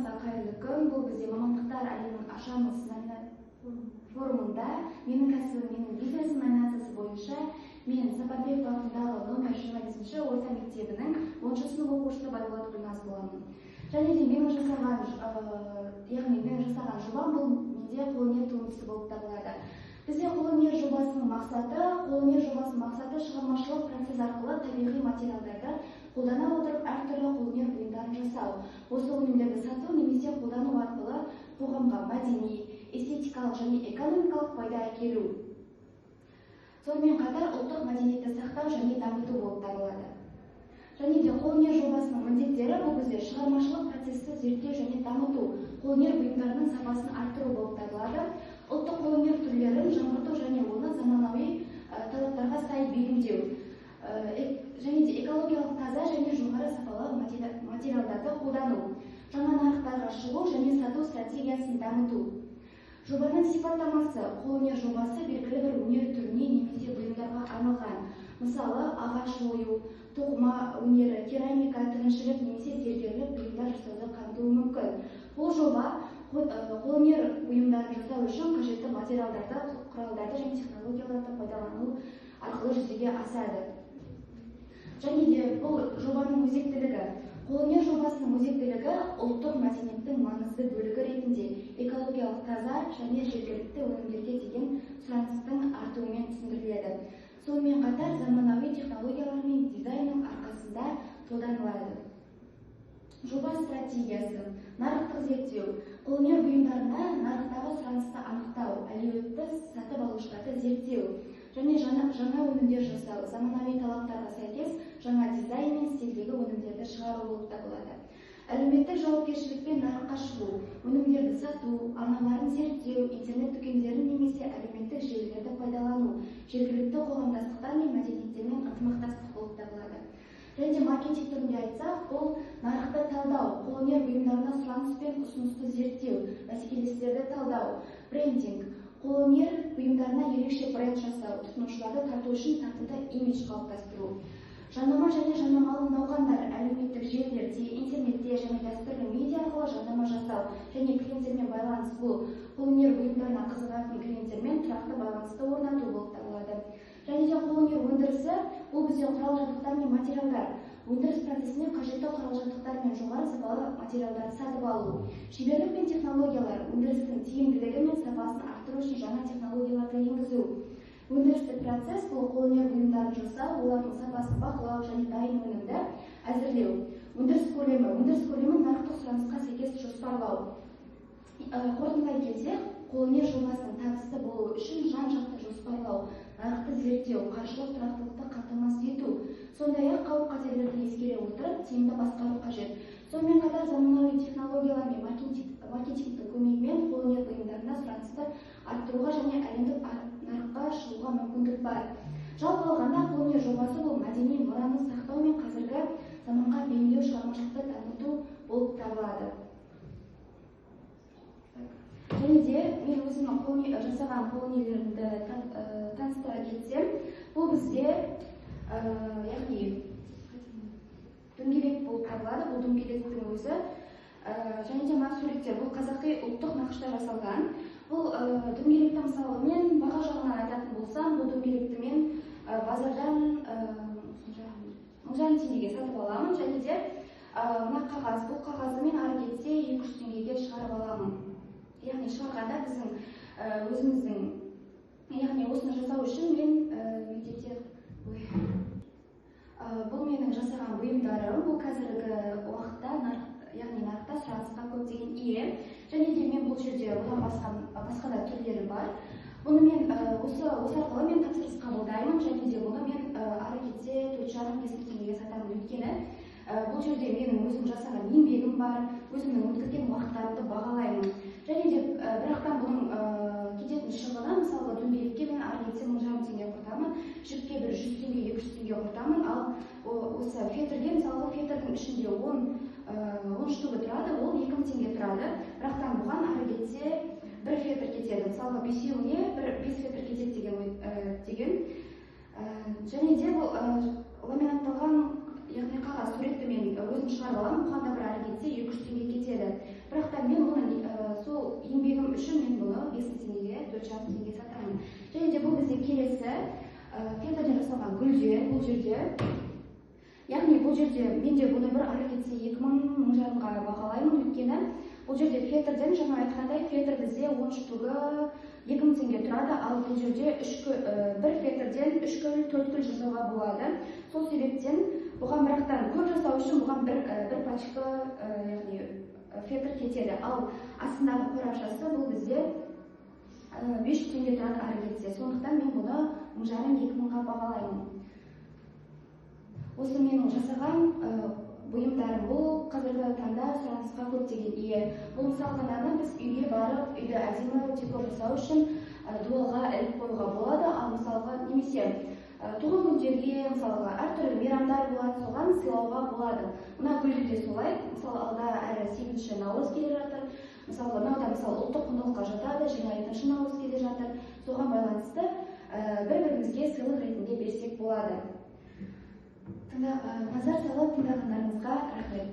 баршаңызға қайырлы күн. Бұл бізде мамандықтар әлемін ашамыз форумында менің кәсібім менің бизнес номинациясы бойынша мен Сапарбеков атындағы номер 25-ші орта мектебінің 10-шы сынып оқушысы Байболат Гүлназ боламын. Және де менің жасаған жобам бұл менде қолөнер туындысы болып табылады. Бізде қолөнер жобасының мақсаты шығармашылық процесс арқылы табиғи материалдарды қолдана отырып әртүрлі қолөнер бұйымдарын жасау. Осы өнімдерді сату немесе қолдану арқылы қоғамға мәдени, эстетикалық және экономикалық пайда әкелу. Сонымен қатар ұлттық мәдениетті сақтау және дамыту болып табылады. Және де қолөнер жобасының міндеттері бұл бізде шығармашылық процесті зерттеу және дамыту, қолөнер бұйымдарының сапасын арттыру болып табылады. Ұлттық қолөнер түрлерін жаңғырту және оны заманауи талаптарға сай белгілеу. Және де экологиялық таза және жоғары сапалы материалдарды қолдану. Жаңа нарықтарға шығу және сату стратегиясын дамыту. Жобаның сипаттамасы: қолөнер жобасы белгілі бір өнер түріне немесе бұйымдарға арналған. Мысалы, ағаш ою, тоқыма өнері, керамика, тігіншілік немесе зергерлік бұйымдар жасауды қамтуы мүмкін. Бұл жоба қолөнер бұйымдарын жасау үшін қажетті материалдарды, құралдарды және технологияларды пайдалану арқылы жүзеге асады. Және де бұл жобаның өзектілігі: қолөнер жобасының өзектілігі ұлттық мәдениеттің маңызды бөлігі ретінде экологиялық таза және жергілікті өнімдерге деген сұраныстың артуымен түсіндіріледі. Сонымен қатар заманауи технологиялар мен дизайнның арқасында қолданылады. Жоба стратегиясы: нарықтық зерттеу. Қолөнер бұйымдарына нарықтағы сұранысты анықтау, әлеуетті сатып алушыларды зерттеу және жаңа өнімдер жасау, заманауи талаптарға сәйкес жаңа дизайн мен стильдегі өнімдерді шығару болып табылады. Әлеуметтік жауапкершілікпен нарыққа шығу, өнімдерді сату, арналарын зерттеу, интернет дүкендерін немесе әлеуметтік желілерді пайдалану, жергілікті қоғамдастықтар мен мәдениеттермен ынтымақтастық болып табылады. Және де маркетинг түрінде айтсақ, бұл нарықты талдау, қолөнер бұйымдарына сұраныс пен ұсынысты зерттеу, бәсекелестерді талдау, брендинг, қолөнер бұйымдарына ерекше бренд жасау, тұтынушыларды тарту үшін тартымды имидж қалыптастыру. Жарнама және жарнамалық науқандар, әлеуметтік желілерде, интернетте және дәстүрлі медиа арқылы жарнама жасау және клиенттермен байланыс. Бұл қолөнер бұйымдарына қызығатын клиенттермен тұрақты байланысты орнату болып табылады. Және де қолөнер өндірісі бұл бізде құрал-жабдықтар мен материалдар. Өндіріс процесіне қажетті құрал-жабдықтар мен жоғары сапалы материалдарды сатып алу. Шеберлік пен технологиялар: өндірістің тиімділігі мен сапасын арттыру үшін жаңа технологияларды енгізу. Өндірістік процесс бұл қолөнер бұйымдарын жасау, олардың сапасын бақылау және дайын өнімді әзірлеу. Өндіріс көлемі нарықтық сұранысқа сәйкес жоспарлау. Қорытындылай келсек, қолөнер жобасының табысты болуы үшін жан-жақты жоспарлау, нарықты зерттеу, қаржылық тұрақтылықты қамтамасыз ету, сондай-ақ қауіп-қатерлерді ескере отырып тиімді басқару қажет. Сонымен қатар заманауи технологиялар мен маркетингтің көмегімен қолөнер бұйымдарына сұранысты арттыруға және әлемдік нарыққа шығуға мүмкіндік бар. Жалпы алғанда қолөнер жобасы бұл мәдени мұраны сақтау мен қазіргі заманға бейімдеу, шығармашылықты дамыту болып табылады. Және де мен өзімнің жасаған қолөнерлерімді таныстыра кетсем, бұл бізде яғни дөңгелек болып табылады. Бұл дөңгелектің өзі және де суреттер. Бұл қазақи ұлттық нақышта жасалған. Бұл дөңгелекті мысалы мен баға жағынан айтатын болсам, бұл дөңгелекті мен базардан 1000 теңгеге сатып аламын. Және де мына қағаз, бұл қағазды мен ары кетсе 200 теңгеге шығарып аламын. Яғни шығарғанда біздің өзіміздің, яғни осыны жасау үшін мен мектепте бұл менің жасаған бұйымдарым. Бұл қазіргі уақытта нарықта сұранысқа көптеген ие. Және де мен бұл жерде одан басқа да түрлері бар. Бұны мен осы арқылы мен тапсырыс қабылдаймын. Және де бұны мен ары кетсе 4,5-5 теңгеге сатамын. Өйткені бұл жерде менің өзім жасаған еңбегім бар, өзімнің өткізген уақыттарымды бағалаймын. Және де бірақтан бұның кететін шығыны, мысалы дөңгелекке мен ары кетсе 1000 теңге құртамын, жіпке бір 100 теңге, 200 теңге құртамын. Ал осы фетрге, мысалы фетрдің ішінде 10 штугы тұрады, ол 2000 теңге тұрады. Бірақтан бұған ары кетсе бір фетр кетеді. Мысалы бесеуіне 5 фетр кетеді деген. Және де бұл ламинатталған, яғни қағаз суретті мен өзім шығарып аламын, бұған да бір ары кетсе 200 теңге кетеді. 4,5 теңге сатамын. Және де бұл бізде келесі фетрден жасалған гүлдер бұл жерде. Яғни бұл жерде менде бұны бір ары кетсе 2000 жарымға бағалаймын, өйткені бұл жерде фетрден жаңа айтқандай фетр бізде 10 штугы 2000 теңге тұрады, ал бұл жерде бір фетрден 3 гүл 4 гүл жасауға болады. Сол себептен бұған бірақтан көп жасау үшін бұған бір пачка яғни фетр кетеді, ал астындағы қорапшасы бұл бізде 500 теңге тұрады ары кетсе. Сондықтан мен бұны 1500-2000-ға бағалаймын. Осы менің жасаған бұйымдарым. Бұл қазіргі таңда сұранысқа көптеген ие. Бұл мысалға біз үйге барып, үйді әдемі декор жасау үшін дуалға іліп қоюға болады, ал мысалға немесе туған күндерге, мысалға әртүрлі мейрамдар болады, соған сыйлауға болады. Мына гүлді де солай. Мысалы, алда әрі 8-ші наурыз келе жатыр. Мысалы, мынау да ұлттық құндылыққа жатады, 22-ші наурыз келе жатыр. Соған байланысты бір-бірімізге сыйлық ретінде берсек болады. Назар салып тыңдағандарыңызға рахмет.